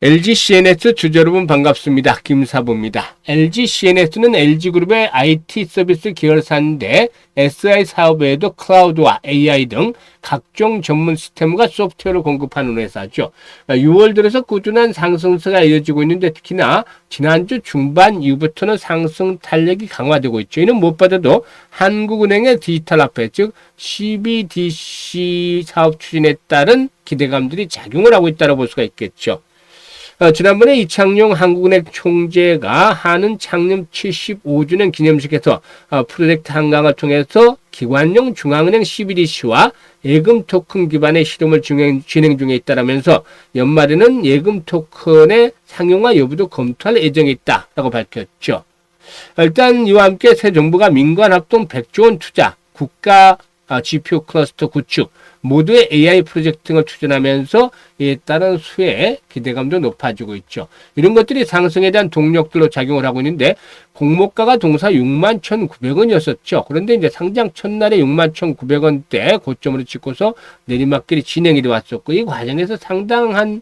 LG CNS 주주 여러분 반갑습니다. 김사부입니다. LG CNS는 LG그룹의 IT 서비스 계열사인데 SI 사업 외에도 클라우드와 AI 등 각종 전문 시스템과 소프트웨어를 공급하는 회사죠. 6월 들어서 꾸준한 상승세가 이어지고 있는데 특히나 지난주 중반 이후부터는 상승 탄력이 강화되고 있죠. 이는 무엇보다도 한국은행의 디지털 화폐 즉 CBDC 사업 추진에 따른 기대감들이 작용을 하고 있다고 볼 수가 있겠죠. 지난번에 이창용 한국은행 총재가 한은 창립 75주년 기념식에서 프로젝트 한강을 통해서 기관용 중앙은행 CBDC와 예금 토큰 기반의 실험을 진행 중에 있다라면서 연말에는 예금 토큰의 상용화 여부도 검토할 예정이 있다라고 밝혔죠. 일단 이와 함께 새 정부가 민관 합동 100조 원 투자, 국가 GPU 클러스터 구축, 모두의 AI 프로젝트 등을 추진하면서 이에 따른 수혜 기대감도 높아지고 있죠. 이런 것들이 상승에 대한 동력들로 작용을 하고 있는데 공모가가 동사 61,900원이었었죠. 그런데 이제 상장 첫날에 61,900원대 고점으로 찍고서 내리막길이 진행이 돼 왔었고 이 과정에서 상당한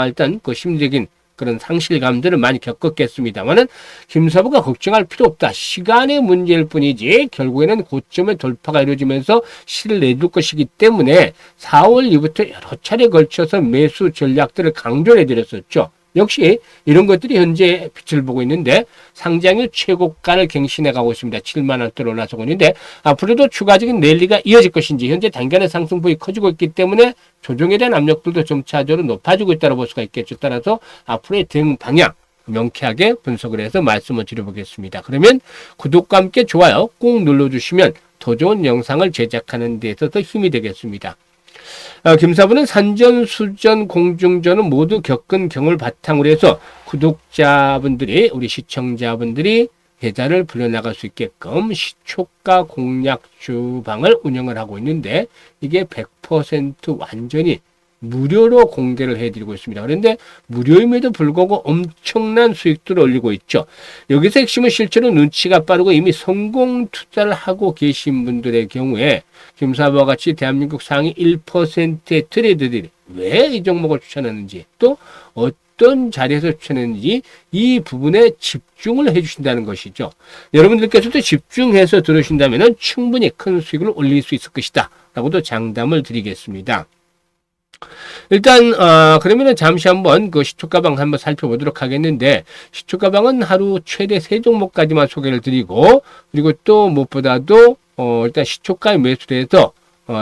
일단 그 심리적인 그런 상실감들을 많이 겪었겠습니다만은 김사부가 걱정할 필요 없다. 시간의 문제일 뿐이지 결국에는 고점의 돌파가 이루어지면서 실을 내줄 것이기 때문에 4월 이후부터 여러 차례 걸쳐서 매수 전략들을 강조해 드렸었죠. 역시 이런 것들이 현재 빛을 보고 있는데 상장일 최고가를 갱신해 가고 있습니다. 7만 원대로 올라서고 있는데 앞으로도 추가적인 랠리가 이어질 것인지 현재 단간의 상승폭이 커지고 있기 때문에 조정에 대한 압력들도 점차적으로 높아지고 있다고 볼 수가 있겠죠. 따라서 앞으로의 대응 방향 명쾌하게 분석을 해서 말씀을 드려보겠습니다. 그러면 구독과 함께 좋아요 꼭 눌러주시면 더 좋은 영상을 제작하는 데 있어서 힘이 되겠습니다. 김사부는 산전, 수전, 공중전은 모두 겪은 경험을 바탕으로 해서 구독자분들이 우리 시청자분들이 계좌를 불려나갈 수 있게끔 시초가 공략 주방을 운영을 하고 있는데 이게 100% 완전히 무료로 공개를 해드리고 있습니다. 그런데 무료임에도 불구하고 엄청난 수익들을 올리고 있죠. 여기서 핵심은 실제로 눈치가 빠르고 이미 성공 투자를 하고 계신 분들의 경우에 김사부와 같이 대한민국 상위 1%의 트레이더들이 왜 이 종목을 추천하는지 또 어떤 자리에서 추천했는지 이 부분에 집중을 해주신다는 것이죠. 여러분들께서도 집중해서 들으신다면 충분히 큰 수익을 올릴 수 있을 것이다 라고도 장담을 드리겠습니다. 일단 그러면은 잠시 한번 그 시초가방 한번 살펴보도록 하겠는데 시초가방은 하루 최대 3종목까지만 소개를 드리고 그리고 또 무엇보다도 일단 시초가에 매수를 해서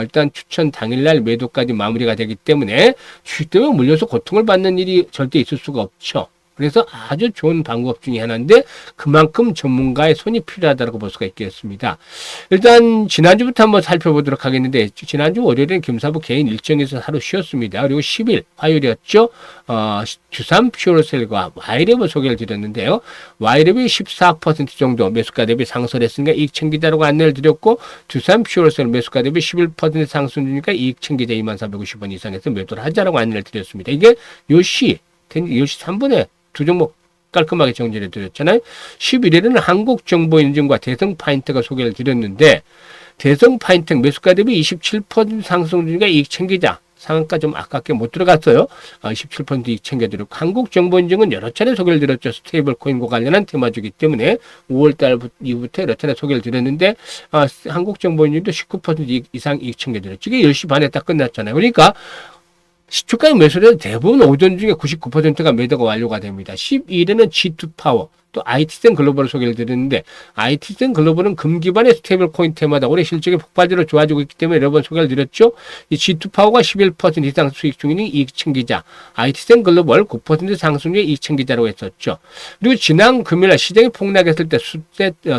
일단 추천 당일날 매도까지 마무리가 되기 때문에 주식 때문에 물려서 고통을 받는 일이 절대 있을 수가 없죠. 그래서 아주 좋은 방법 중에 하나인데 그만큼 전문가의 손이 필요하다고 볼 수가 있겠습니다. 일단 지난주부터 한번 살펴보도록 하겠는데 지난주 월요일엔 김사부 개인 일정에서 하루 쉬었습니다. 그리고 10일 화요일이었죠. 주삼 퓨어셀과 와이랩을 소개를 드렸는데요. 와이랩이 14% 정도 매수가 대비 상승했으니까 이익 챙기자라고 안내를 드렸고 주삼 퓨어셀 매수가 대비 11% 상승 중이니까 이익 챙기자 2450원 이상에서 매도를 하자라고 안내를 드렸습니다. 이게 10시 3분에 두 종목 깔끔하게 정리를 드렸잖아요. 11일에는 한국정보인증과 대성파인텍을 소개를 드렸는데 대성파인텍 매수가 대비 27% 상승 중이니까 이익 챙기자. 상한가 좀 아깝게 못 들어갔어요. 17% 이익 챙겨드렸고 한국정보인증은 여러 차례 소개를 드렸죠. 스테이블 코인과 관련한 테마주기 때문에 5월달 이후부터 여러 차례 소개를 드렸는데 한국정보인증도 19% 이상 이익 챙겨드렸죠. 이게 10시 반에 딱 끝났잖아요. 그러니까 시초가에 매수를 대부분 오전 중에 99%가 매도가 완료가 됩니다. 12일에는 G2파워 또 IT센 글로벌을 소개를 드렸는데 IT센 글로벌은 금 기반의 스테이블 코인 테마다 올해 실적이 폭발적으로 좋아지고 있기 때문에 여러 번 소개를 드렸죠. 이 G2파워가 11% 이상 수익 중이니 이익 챙기자. IT센 글로벌 9% 상승률 이익 챙기자라고 했었죠. 그리고 지난 금요일 시장이 폭락했을 때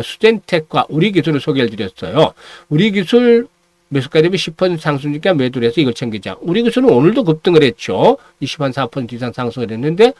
수젠텍과 우리기술을 소개를 드렸어요. 우리기술 매수가 대비 10% 상승이니까 매도를 해서 이걸 챙기자. 우리 기술은 오늘도 급등을 했죠. 24% 이상 상승을 했는데,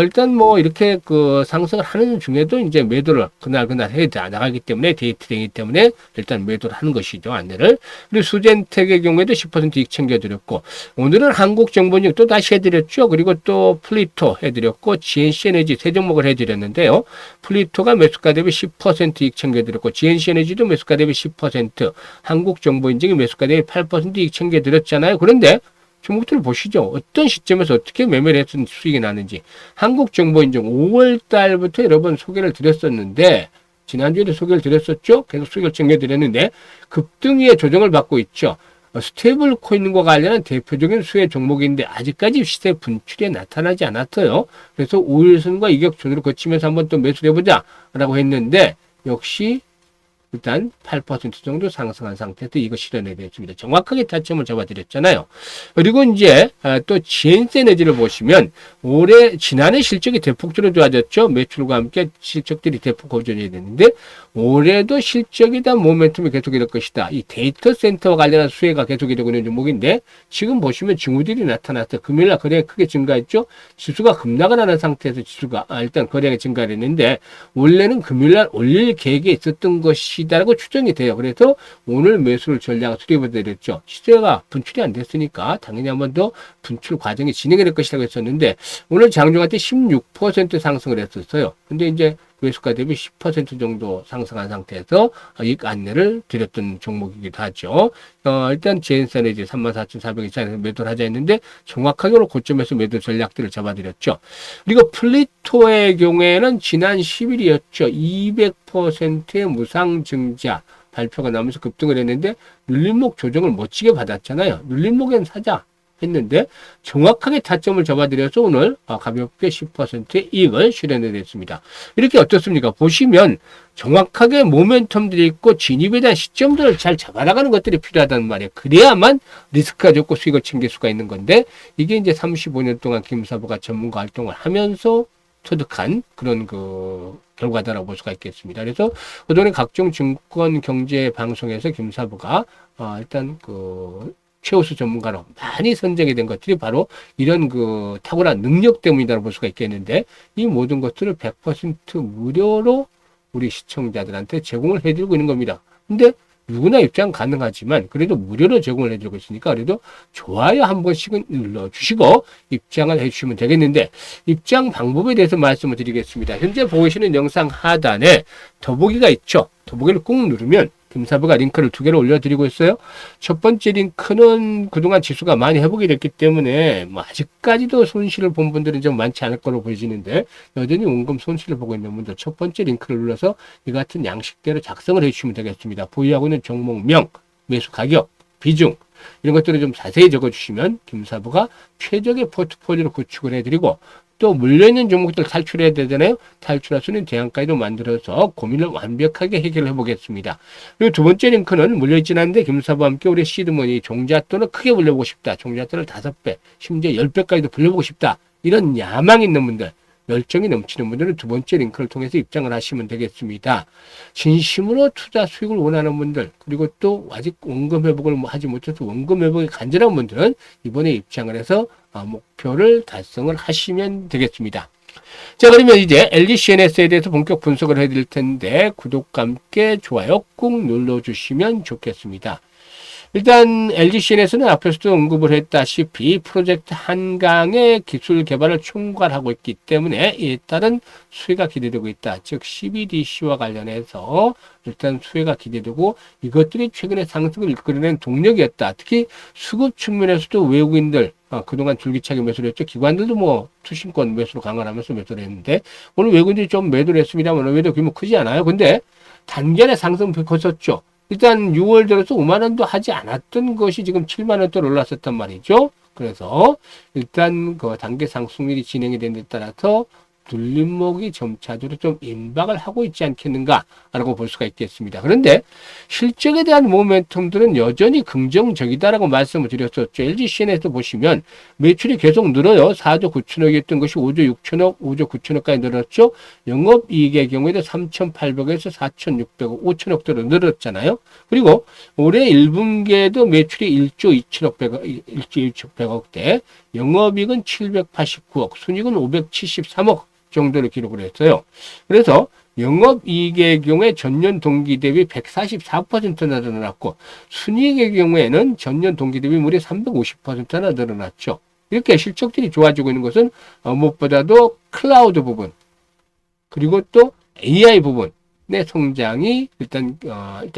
일단 뭐 이렇게 그 상승을 하는 중에도 이제 매도를 그날 해 나가기 때문에 데이트링이기 때문에 일단 매도를 하는 것이죠. 안내를. 그리고 수젠텍의 경우에도 10% 이익 챙겨드렸고, 오늘은 한국정보인증 또 다시 해드렸죠. 그리고 또 플리토 해드렸고, GNC에너지 세 종목을 해드렸는데요. 플리토가 매수가 대비 10% 이익 챙겨드렸고, GNC에너지도 매수가 대비 10%, 한국정보인증이 매수가 대비 8% 이익 챙겨드렸잖아요. 그런데 종목들을 보시죠. 어떤 시점에서 어떻게 매매를 해서 수익이 나는지. 한국정보인증 5월 달부터 여러 번 소개를 드렸었는데, 지난주에도 소개를 드렸었죠. 계속 수익을 챙겨드렸는데 급등위의 조정을 받고 있죠. 스테이블 코인과 관련한 대표적인 수혜 종목인데 아직까지 시세 분출이 나타나지 않았어요. 그래서 5일선과 이격 조절을 거치면서 한번 또 매수를 해보자 라고 했는데 역시 일단 8% 정도 상승한 상태에서 이거 실현해야 되겠습니다. 정확하게 타점을 잡아드렸잖아요. 그리고 이제 또 GNC에너지를 보시면 지난해 실적이 대폭적으로 좋아졌죠. 매출과 함께 실적들이 대폭 호전이 됐는데 올해도 실적에 대한 모멘텀이 계속이 될 것이다. 이 데이터 센터와 관련한 수혜가 계속이 되고 있는 종목인데 지금 보시면 징후들이 나타났어요. 금요일날 거래량이 크게 증가했죠. 지수가 급락을 하는 상태에서 지수가 일단 거래량이 증가를 했는데 원래는 금요일날 올릴 계획에 있었던 것이다라고 추정이 돼요. 그래서 오늘 매수를 전략을 수립해 드렸죠. 시세가 분출이 안 됐으니까 당연히 한 번 더 분출 과정이 진행이 될 것이라고 했었는데 오늘 장중할 때 16% 상승을 했었어요. 근데 이제 매수가 대비 10% 정도 상승한 상태에서 이익 안내를 드렸던 종목이기도 하죠. 일단 GNC에너지 34,400 이상에서 매도를 하자 했는데 정확하게 고점에서 매도 전략들을 잡아드렸죠. 그리고 플리토의 경우에는 지난 10일이었죠. 200%의 무상증자 발표가 나오면서 급등을 했는데 눌림목 조정을 멋지게 받았잖아요. 눌림목엔 사자 했는데 정확하게 타점을 잡아드려서 오늘 가볍게 10%의 이익을 실현해냈습니다. 이렇게 어떻습니까? 보시면 정확하게 모멘텀들이 있고 진입에 대한 시점들을 잘 잡아나가는 것들이 필요하다는 말이에요. 그래야만 리스크가 적고 수익을 챙길 수가 있는 건데 이게 이제 35년 동안 김사부가 전문가 활동을 하면서 터득한 그런 결과다라고 볼 수가 있겠습니다. 그래서 그동안에 각종 증권 경제 방송에서 김사부가 일단 최우수 전문가로 많이 선정이 된 것들이 바로 이런 탁월한 능력 때문이라고 볼 수가 있겠는데 이 모든 것들을 100% 무료로 우리 시청자들한테 제공을 해드리고 있는 겁니다. 근데 누구나 입장 가능하지만 그래도 무료로 제공을 해드리고 있으니까 그래도 좋아요 한 번씩은 눌러주시고 입장을 해주시면 되겠는데 입장 방법에 대해서 말씀을 드리겠습니다. 현재 보고 계시는 영상 하단에 더보기가 있죠. 더보기를 꾹 누르면 김사부가 링크를 2개를 올려드리고 있어요. 첫 번째 링크는 그동안 지수가 많이 회복이 됐기 때문에 아직까지도 손실을 본 분들은 좀 많지 않을 거로 보여지는데 여전히 원금 손실을 보고 있는 분들 첫 번째 링크를 눌러서 이 같은 양식대로 작성을 해주시면 되겠습니다. 보유하고 있는 종목명, 매수 가격, 비중 이런 것들을 좀 자세히 적어주시면 김사부가 최적의 포트폴리오를 구축을 해드리고 또 물려있는 종목들 탈출해야 되잖아요. 탈출할 수 있는 대안까지도 만들어서 고민을 완벽하게 해결해 보겠습니다. 그리고 두 번째 링크는 물려있진 않은데 김사부와 함께 우리 시드머니 종잣돈을 크게 불려보고 싶다. 종잣돈을 5배, 심지어 10배까지도 불려보고 싶다. 이런 야망 있는 분들, 열정이 넘치는 분들은 두 번째 링크를 통해서 입장을 하시면 되겠습니다. 진심으로 투자 수익을 원하는 분들 그리고 또 아직 원금 회복을 하지 못해서 원금 회복이 간절한 분들은 이번에 입장을 해서 목표를 달성을 하시면 되겠습니다. 자, 그러면 이제 LGCNS에 대해서 본격 분석을 해드릴 텐데 구독과 함께 좋아요 꾹 눌러주시면 좋겠습니다. 일단 LGCNS는 앞에서도 언급을 했다시피 프로젝트 한강의 기술 개발을 총괄하고 있기 때문에 이에 따른 수혜가 기대되고 있다. 즉 CBDC와 관련해서 일단 수혜가 기대되고 이것들이 최근에 상승을 이끌어낸 동력이었다. 특히 수급 측면에서도 외국인들 그동안 줄기차게 매수를 했죠. 기관들도 투신권 매수로 강화하면서 매수를 했는데 오늘 외국인들이 좀 매도를 했습니다만 외도 규모 크지 않아요. 근데 단기간에 상승 컸었죠. 일단 6월 들어서 5만 원도 하지 않았던 것이 지금 7만 원대로 올랐었단 말이죠. 그래서 일단 단계 상승률이 진행이 된 데 따라서 눌림목이 점차적으로 좀 임박을 하고 있지 않겠는가라고 볼 수가 있겠습니다. 그런데 실적에 대한 모멘텀들은 여전히 긍정적이다라고 말씀을 드렸었죠. LGCN에서 보시면 매출이 계속 늘어요. 4조 9천억이었던 것이 5조 6천억, 5조 9천억까지 늘었죠. 영업이익의 경우에도 3,800억에서 4,600억, 5천억대로 늘었잖아요. 그리고 올해 1분기에도 매출이 1조 2천억 100억대, 영업이익은 789억, 순이익은 573억 정도를 기록을 했어요. 그래서 영업이익의 경우에 전년 동기 대비 144%나 늘어났고 순이익의 경우에는 전년 동기 대비 무려 350%나 늘어났죠. 이렇게 실적들이 좋아지고 있는 것은 무엇보다도 클라우드 부분 그리고 또 AI 부분의 성장이 일단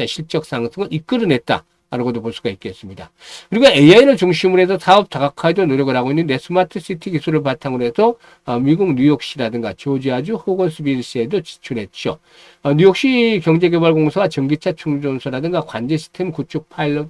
실적 상승을 이끌어냈다. 라고도 볼 수가 있겠습니다. 그리고 AI를 중심으로 해서 사업 다각화에도 노력을 하고 있는데 스마트 시티 기술을 바탕으로 해서 미국 뉴욕시라든가 조지아주 호건스빌시에도 지출했죠. 뉴욕시 경제개발공사가 전기차 충전소라든가 관제 시스템 구축 파일럿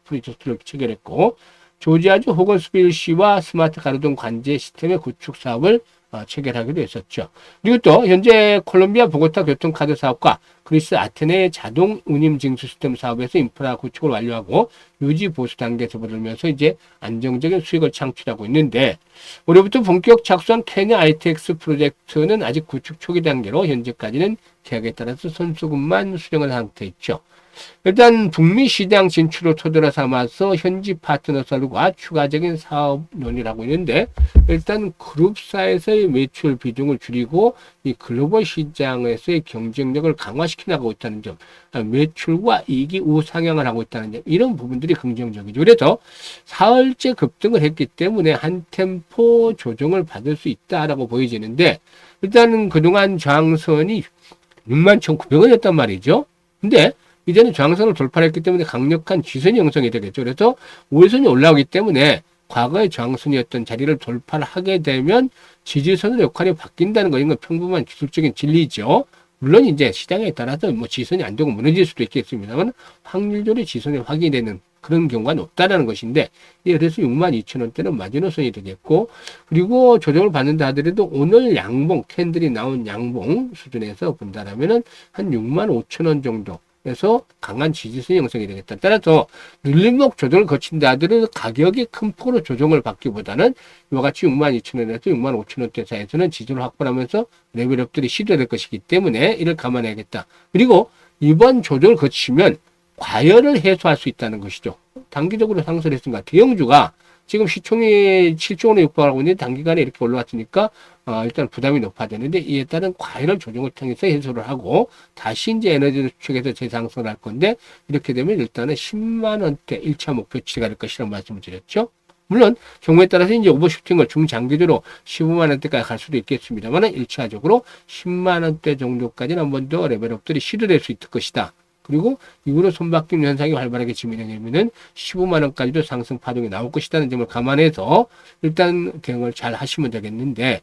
프로젝트를 체결했고, 조지아주 호건스빌시와 스마트 가로등 관제 시스템의 구축 사업을 체결하기도 했었죠. 그리고 또 현재 콜롬비아 보고타 교통카드 사업과 그리스 아테네 자동 운임 징수 시스템 사업에서 인프라 구축을 완료하고 유지 보수 단계에 접어들면서 이제 안정적인 수익을 창출하고 있는데, 올해부터 본격 착수한 케냐 ITX 프로젝트는 아직 구축 초기 단계로 현재까지는 계약에 따라서 선수금만 수령한 상태에 있죠. 일단 북미 시장 진출을 토대로 삼아서 현지 파트너들과 추가적인 사업 논의를 하고 있는데, 일단 그룹사에서의 매출 비중을 줄이고 이 글로벌 시장에서의 경쟁력을 강화시켜 나가고 있다는 점, 매출과 이익이 우상향을 하고 있다는 점, 이런 부분들이 긍정적이죠. 그래서 사흘째 급등을 했기 때문에 한 템포 조정을 받을 수 있다라고 보여지는데, 일단은 그동안 저항선이 61,900원이었단 말이죠. 근데 이제는 저항선을 돌파했기 때문에 강력한 지선이 형성이 되겠죠. 그래서 우회선이 올라오기 때문에 과거의 저항선이었던 자리를 돌파를 하게 되면 지지선의 역할이 바뀐다는 거, 이건 평범한 기술적인 진리죠. 물론 이제 시장에 따라서 뭐 지선이 안 되고 무너질 수도 있겠습니다만 확률적으로 지선이 확인되는 그런 경우가 높다는 것인데, 그래서 62,000원대는 마지노선이 되겠고, 그리고 조정을 받는다 하더라도 오늘 양봉, 캔들이 나온 양봉 수준에서 본다라면은 한 65,000원 정도 그래서 강한 지지선이 형성이 되겠다. 따라서 눌림목 조정을 거친다 하더라도 가격이 큰 폭으로 조정을 받기보다는 이와 같이 62,000원에서 65,000원대 사이에서는 지지를 확보하면서 레벨업들이 시도될 것이기 때문에 이를 감안해야겠다. 그리고 이번 조정을 거치면 과열을 해소할 수 있다는 것이죠. 단기적으로 상승을 했으니까 대형주가 지금 시총이 7조 원에 육박하고 있는데 단기간에 이렇게 올라왔으니까 일단 부담이 높아지는데, 이에 따른 과열 조정을 통해서 해소를 하고 다시 이제 에너지 수축에서 재상승을 할 건데, 이렇게 되면 일단은 10만 원대 1차 목표치가 될 것이라고 말씀을 드렸죠. 물론 경우에 따라서 이제 오버슈팅을 중장기적으로 15만 원대까지 갈 수도 있겠습니다만 1차적으로 10만 원대 정도까지는 한 번 더 레벨업들이 시도될 수 있을 것이다. 그리고 이후로 손바뀜 현상이 활발하게 진행되면은 15만 원까지도 상승 파동이 나올 것이라는 점을 감안해서 일단 대응을 잘 하시면 되겠는데,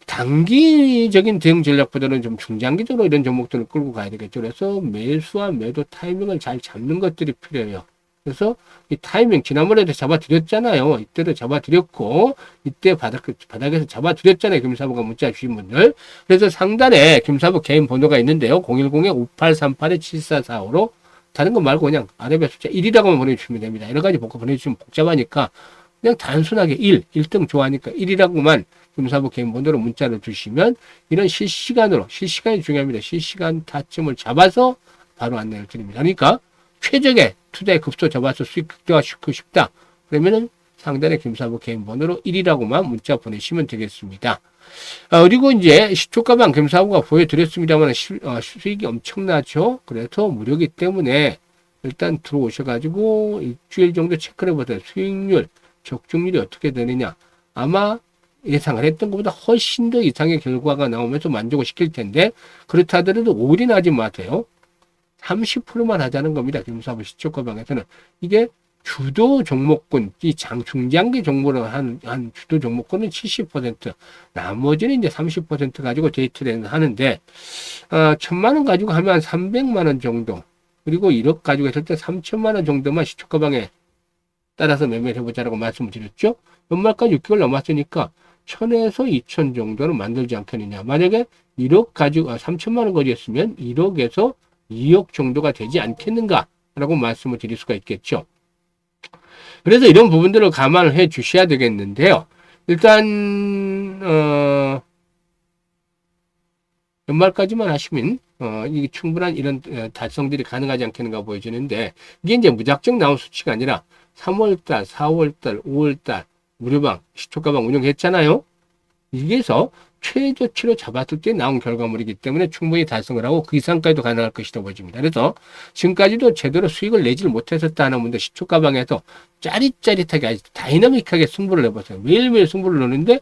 단기적인 대응 전략보다는 좀 중장기적으로 이런 종목들을 끌고 가야 되겠죠. 그래서 매수와 매도 타이밍을 잘 잡는 것들이 필요해요. 그래서 이 타이밍, 지난번에도 잡아드렸잖아요. 이때도 잡아드렸고, 이때 바닥에서 잡아드렸잖아요. 김사부가 문자 주신 분들. 그래서 상단에 김사부 개인 번호가 있는데요. 010-5838-7445로 다른 거 말고 그냥 아래배 숫자 1이라고만 보내주시면 됩니다. 여러 가지 보내주시면 복잡하니까 그냥 단순하게 1등 좋아하니까 1이라고만 김사부 개인 번호로 문자를 주시면 이런 실시간이 중요합니다. 실시간 타점을 잡아서 바로 안내를 드립니다. 그러니까 최적의 투자의 급소 잡아서 수익 극대화시키고 싶다. 그러면은 상단에 김사부 개인 번호로 1이라고만 문자 보내시면 되겠습니다. 그리고 이제 시초가방 김사부가 보여드렸습니다만 수익이 엄청나죠. 그래서 무료이기 때문에 일단 들어오셔가지고 일주일 정도 체크를 해보세요. 수익률, 적중률이 어떻게 되느냐. 아마 예상을 했던 것보다 훨씬 더 이상의 결과가 나오면서 만족을 시킬 텐데, 그렇다 하더라도 올인하지 마세요. 30%만 하자는 겁니다. 김사부 시초가방에서는. 이게 주도 종목군, 이 중장기 종목으로 한 주도 종목군은 70%, 나머지는 이제 30% 가지고 데이트를 하는데, 1,000만 원 가지고 하면 한 300만 원 정도, 그리고 1억 가지고 했을 때 3천만 원 정도만 시초가방에 따라서 매매를 해보자라고 말씀을 드렸죠. 연말까지 6개월 남았으니까 1,000에서 2,000 정도는 만들지 않겠느냐. 만약에 1억 가지고 3천만 원 거리였으면 1억에서 2억 정도가 되지 않겠는가라고 말씀을 드릴 수가 있겠죠. 그래서 이런 부분들을 감안을 해 주셔야 되겠는데요. 일단 연말까지만 하시면 이게 충분한 이런 달성들이 가능하지 않겠는가 보여지는데, 이게 이제 무작정 나온 수치가 아니라 3월달, 4월달, 5월달 무료방, 시초가방 운영했잖아요. 이게서 최저치로 잡았을 때 나온 결과물이기 때문에 충분히 달성을 하고 그 이상까지도 가능할 것이라고 보여집니다. 그래서 지금까지도 제대로 수익을 내지를 못했었다 하는 분들 시초가방에서 짜릿짜릿하게 아주 다이나믹하게 승부를 내보세요. 매일매일 승부를 내는데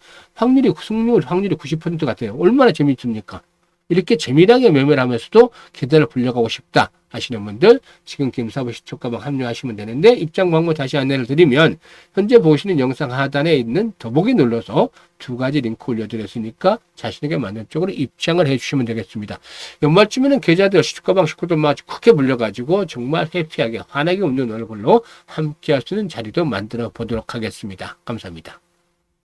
승률 확률이 90% 같아요. 얼마나 재밌습니까? 이렇게 재미나게 매매를 하면서도 계좌를 불려가고 싶다 하시는 분들 지금 김사부 시초가방 합류하시면 되는데 입장 방법 다시 안내를 드리면 현재 보시는 영상 하단에 있는 더보기 눌러서 두 가지 링크 올려드렸으니까 자신에게 맞는 쪽으로 입장을 해주시면 되겠습니다. 연말쯤에는 계좌들 시초가방 식구들 아주 크게 불려가지고 정말 해피하게 환하게 웃는 얼굴로 함께 할 수 있는 자리도 만들어 보도록 하겠습니다. 감사합니다.